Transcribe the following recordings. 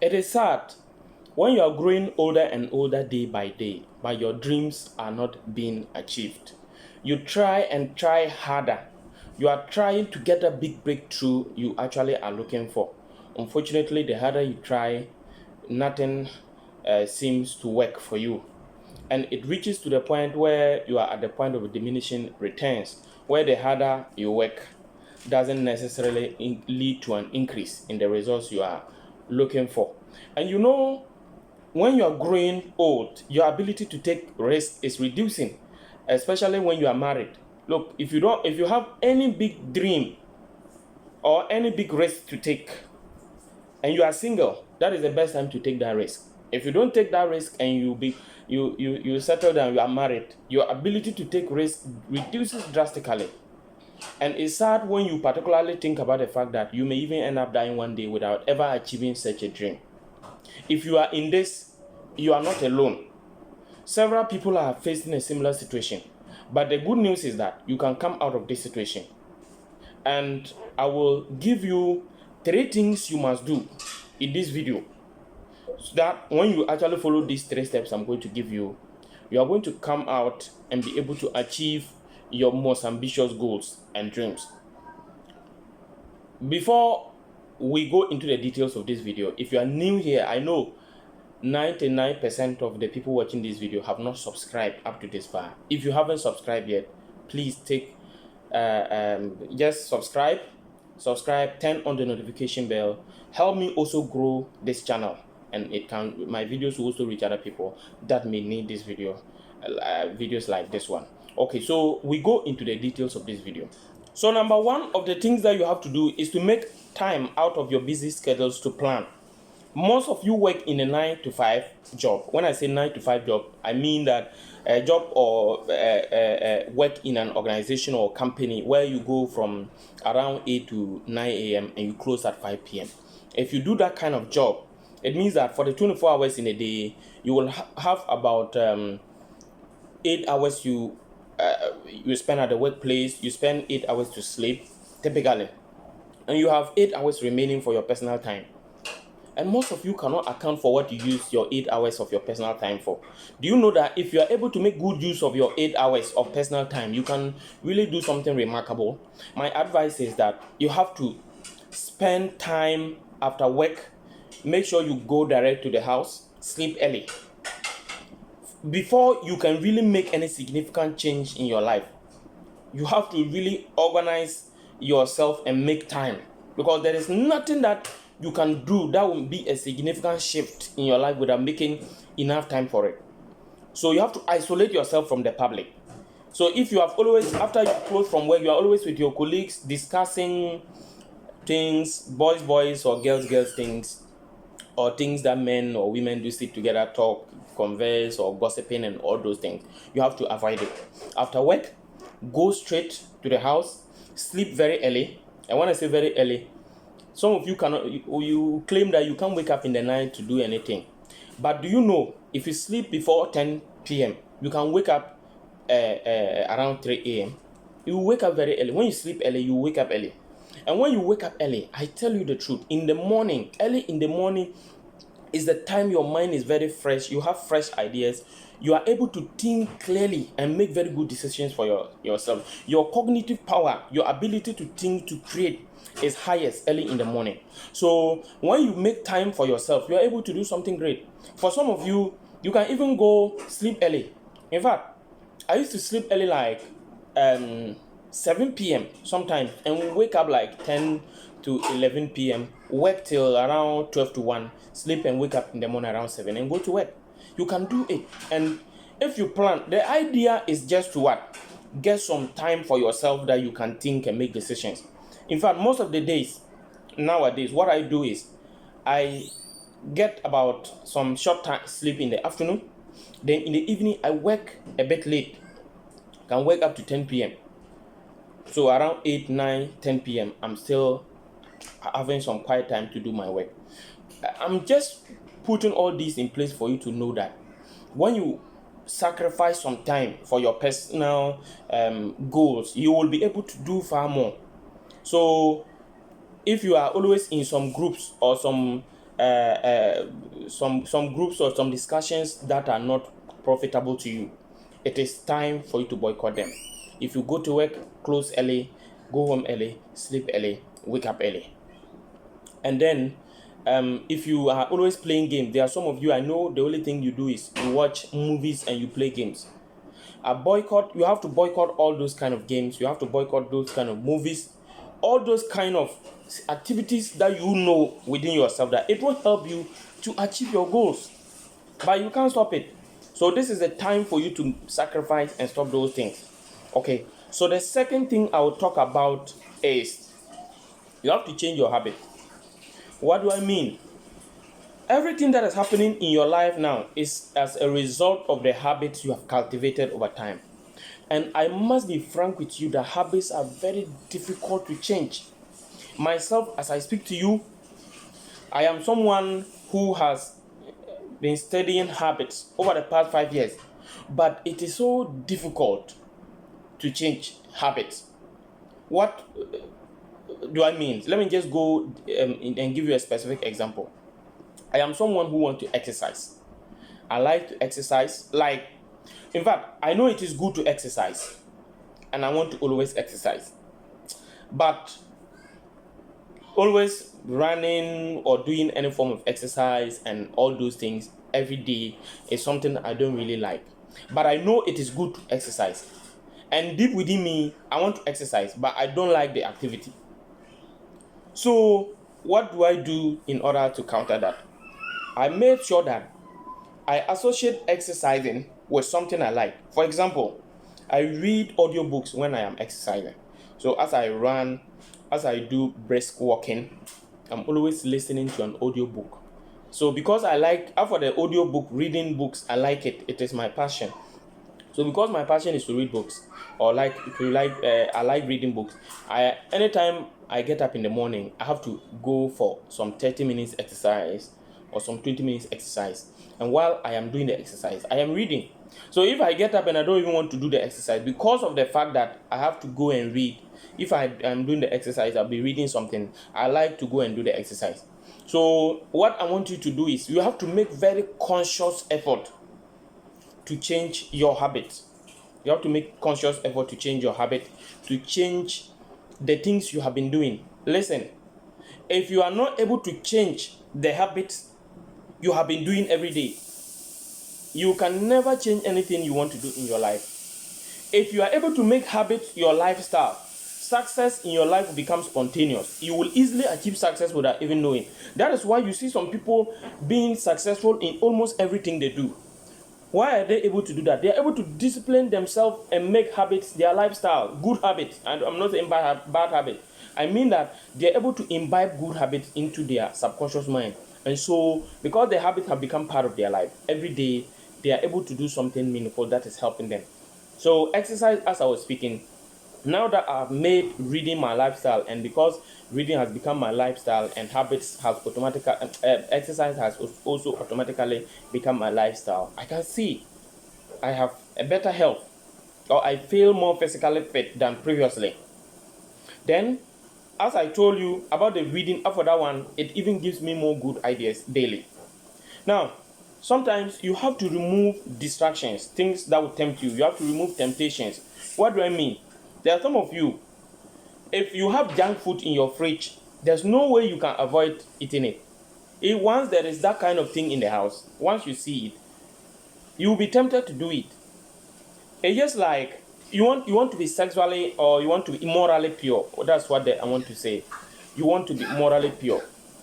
It is sad when you are growing older and older day by day, but your dreams are not being achieved. You try and try harder. You are trying to get a big breakthrough you actually are looking for. Unfortunately, the harder you try, nothing seems to work for you. And it reaches to the point where you are at the point of diminishing returns, where the harder you work doesn't necessarily lead to an increase in the results you are looking for. And when you are growing old, your ability to take risk is reducing, especially when you are married. Look, if you have any big dream or any big risk to take, and you are single, that is the best time to take that risk. If you don't take that risk and you settle down, you are married, your ability to take risk reduces drastically. And it's sad when you particularly think about the fact that you may even end up dying one day without ever achieving such a dream. If you are in this, you are not alone. Several people are facing a similar situation. But the good news is that you can come out of this situation. And I will give you 3 things you must do in this video, so that when you actually follow these 3 steps I'm going to give you, you are going to come out and be able to achieve your most ambitious goals and dreams. Before we go into the details of this video, if you are new here, I know 99% of the people watching this video have not subscribed up to this far. If you haven't subscribed yet, please just subscribe, turn on the notification bell. Help me also grow this channel, and my videos will also reach other people that may need this videos like this one. Okay, so we go into the details of this video. So number one of the things that you have to do is to make time out of your busy schedules to plan. Most of you work in a 9-to-5 job. When I say 9-to-5 job, I mean that a job or work in an organization or company where you go from around 8 to 9 a.m. and you close at 5 p.m. If you do that kind of job, it means that for the 24 hours in a day, you will have about 8 hours you spend at the workplace. You spend 8 hours to sleep, typically. And you have 8 hours remaining for your personal time. And most of you cannot account for what you use your 8 hours of your personal time for. Do you know that if you are able to make good use of your 8 hours of personal time, you can really do something remarkable? My advice is that you have to spend time after work. Make sure you go direct to the house, sleep early. Before you can really make any significant change in your life, you have to really organize yourself and make time, because there is nothing that you can do that will be a significant shift in your life without making enough time for it. So you have to isolate yourself from the public. So if you have always, after you close from work, you are always with your colleagues discussing things, boys or girls things, or things that men or women do, sit together, talk, converse, or gossiping and all those things, you have to avoid it. After work, go straight to the house, sleep very early. And when I say very early, some of you you claim that you can't wake up in the night to do anything. But do you know, if you sleep before 10 p.m., you can wake up around 3 a.m. You wake up very early. When you sleep early, you wake up early. And when you wake up early, I tell you the truth, early in the morning is the time your mind is very fresh. You have fresh ideas. You are able to think clearly and make very good decisions for yourself. Your cognitive power, your ability to think, to create, is highest early in the morning. So when you make time for yourself, you are able to do something great. For some of you, you can even go sleep early. In fact, I used to sleep early like 7 p.m. sometimes, and wake up like 10 to 11 p.m. Work till around 12 to 1, sleep and wake up in the morning around 7 and go to work. You can do it. And if you plan, the idea is just to what? Get some time for yourself that you can think and make decisions. In fact, most of the days nowadays, what I do is I get about some short time sleep in the afternoon. Then in the evening, I work a bit late. Can wake up to 10 p.m. So around 8, 9, 10 p.m., I'm still having some quiet time to do my work. I'm just putting all these in place for you to know that when you sacrifice some time for your personal goals, you will be able to do far more. So if you are always in some groups or some some groups or some discussions that are not profitable to you, it is time for you to boycott them. If you go to work, close early, go home early, sleep early, wake up early. And then if you are always playing games, there are some of you, I know the only thing you do is you watch movies and you play games. You have to boycott all those kind of games. You have to boycott those kind of movies, all those kind of activities that you know within yourself that it will help you to achieve your goals, but you can't stop it. So this is the time for you to sacrifice and stop those things. Okay, so the second thing I will talk about is you have to change your habit. What do I mean? Everything that is happening in your life now is as a result of the habits you have cultivated over time. And I must be frank with you that habits are very difficult to change. Myself, as I speak to you, I am someone who has been studying habits over the past 5 years, but it is so difficult to change habits. What do I mean? Let me just go and give you a specific example. I am someone who wants to exercise. I like to exercise. In fact, I know it is good to exercise, and I want to always exercise. But always running or doing any form of exercise and all those things every day is something I don't really like. But I know it is good to exercise. And deep within me, I want to exercise, but I don't like the activity. So, what do I do in order to counter that? I made sure that I associate exercising with something I like. For example, I read audiobooks when I am exercising. So as I run, as I do brisk walking, I'm always listening to an audiobook. So because after the audiobook, reading books, I like it. It is my passion. So because my passion is to read books, I like reading books. Anytime I get up in the morning, I have to go for some 30 minutes exercise or some 20 minutes exercise. And while I am doing the exercise, I am reading. So if I get up and I don't even want to do the exercise because of the fact that I have to go and read, if I am doing the exercise, I'll be reading something. I like to go and do the exercise. So what I want you to do is you have to make very conscious effort to change your habit. You have to make conscious effort to change your habit, to change the things you have been doing. Listen, if you are not able to change the habits you have been doing every day, you can never change anything you want to do in your life. If you are able to make habits your lifestyle, success in your life will become spontaneous. You will easily achieve success without even knowing. That is why you see some people being successful in almost everything they do. Why are they able to do that? They are able to discipline themselves and make habits their lifestyle, good habits. And I'm not saying bad habits. I mean that they are able to imbibe good habits into their subconscious mind. And so, because the habits have become part of their life, every day they are able to do something meaningful that is helping them. So, exercise, as I was speaking, now that I've made reading my lifestyle, and because reading has become my lifestyle and exercise has also automatically become my lifestyle, I can see I have a better health, or I feel more physically fit than previously. Then, as I told you about the reading, after that one, it even gives me more good ideas daily. Now, sometimes you have to remove distractions, things that will tempt you. You have to remove temptations. What do I mean? There are some of you, if you have junk food in your fridge, there's no way you can avoid eating it. Once there is that kind of thing in the house, once you see it, you will be tempted to do it. It's just like you want to be sexually, or you want to be immorally pure. That's what I want to say. You want to be morally pure.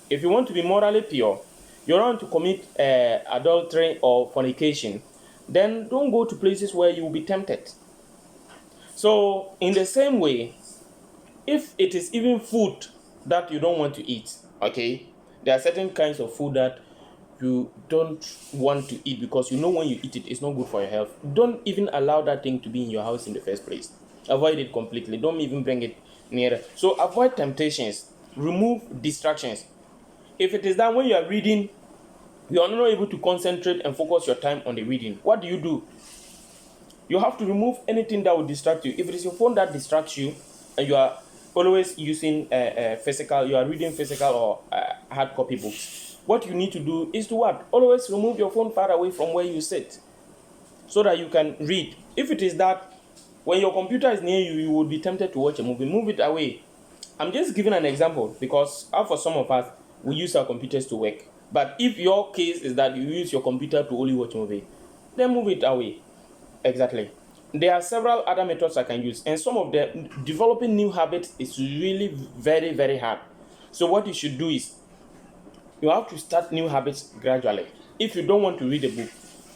If you want to be morally pure, you don't want to commit adultery or fornication, then don't go to places where you will be tempted. So, in the same way, if it is even food that you don't want to eat, okay, there are certain kinds of food that you don't want to eat because you know when you eat it, it's not good for your health. Don't even allow that thing to be in your house in the first place. Avoid it completely. Don't even bring it near. So avoid temptations. Remove distractions. If it is that when you are reading, you are not able to concentrate and focus your time on the reading, what do? You have to remove anything that will distract you. If it is your phone that distracts you, and you are always using you are reading physical or hard copy books, what you need to do is to what? Always remove your phone far away from where you sit so that you can read. If it is that when your computer is near you, you will be tempted to watch a movie, move it away. I'm just giving an example because for some of us, we use our computers to work. But if your case is that you use your computer to only watch a movie, then move it away. Exactly. There are several other methods I can use, and some of them, developing new habits is really very, very hard. So what you should do is you have to start new habits gradually. If you don't want to read a book,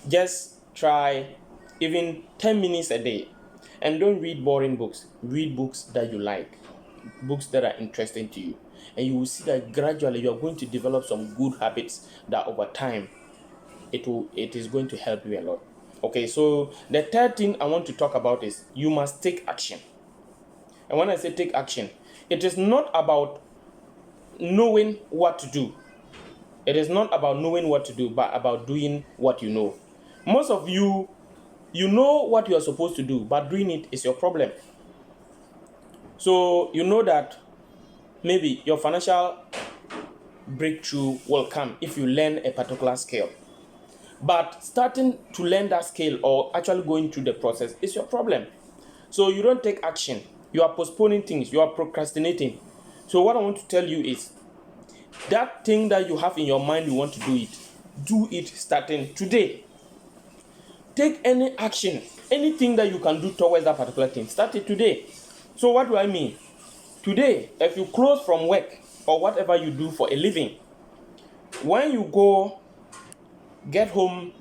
just try even 10 minutes a day. And don't read boring books. Read books that you like, books that are interesting to you. And you will see that gradually you are going to develop some good habits that over time it is going to help you a lot. Okay, so the third thing I want to talk about is you must take action. And when I say take action, it is not about knowing what to do. It is not about knowing what to do, but about doing what you know. Most of you know what you are supposed to do, but doing it is your problem. So you know that maybe your financial breakthrough will come if you learn a particular skill. But starting to learn that skill or actually going through the process is your problem. So you don't take action. You are postponing things. You are procrastinating. So what I want to tell you is that thing that you have in your mind you want to do it starting today. Take any action, anything that you can do towards that particular thing. Start it today. So what do I mean? Today, if you close from work or whatever you do for a living, when you go get home,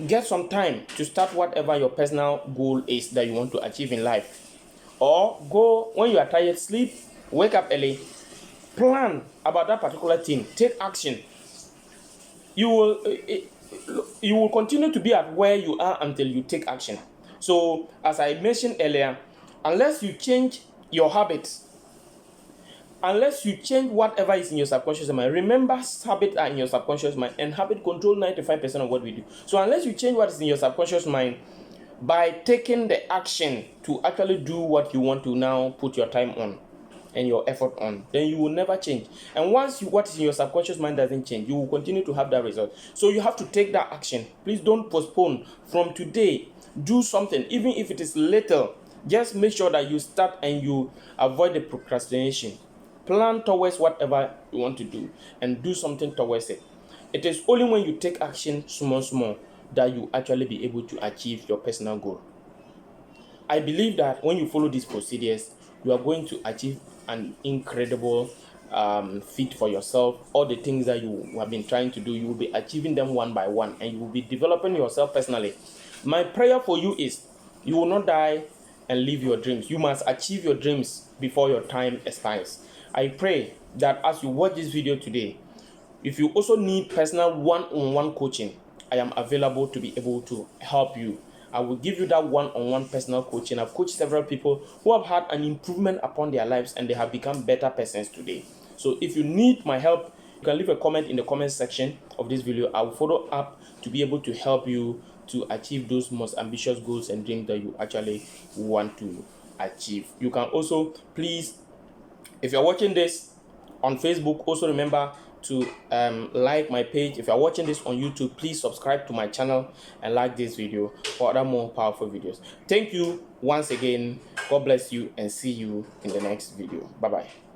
get some time to start whatever your personal goal is that you want to achieve in life. Or go, when you are tired, sleep, wake up early, plan about that particular thing, take action. You will continue to be at where you are until you take action. So as I mentioned earlier, unless you change your habits, unless you change whatever is in your subconscious mind, remember habits are in your subconscious mind and habit control 95% of what we do. So unless you change what is in your subconscious mind by taking the action to actually do what you want to now put your time on and your effort on, then you will never change. And once what is in your subconscious mind doesn't change, you will continue to have that result. So you have to take that action. Please don't postpone. From today, do something, even if it is little. Just make sure that you start and you avoid the procrastination. Plan towards whatever you want to do and do something towards it. It is only when you take action small that you actually be able to achieve your personal goal. I believe that when you follow these procedures, you are going to achieve an incredible feat for yourself. All the things that you have been trying to do, you will be achieving them one by one, and you will be developing yourself personally. My prayer for you is you will not die and live your dreams. You must achieve your dreams before your time expires. I pray that as you watch this video today, if you also need personal one-on-one coaching, I am available to be able to help you. I will give you that one-on-one personal coaching. I've coached several people who have had an improvement upon their lives and they have become better persons today. So if you need my help, you can leave a comment in the comment section of this video. I will follow up to be able to help you to achieve those most ambitious goals and dreams that you actually want to achieve. You can also, please, if you're watching this on Facebook, also remember to like my page. If you're watching this on YouTube, please subscribe to my channel and like this video for other more powerful videos. Thank you once again. God bless you and see you in the next video. Bye bye.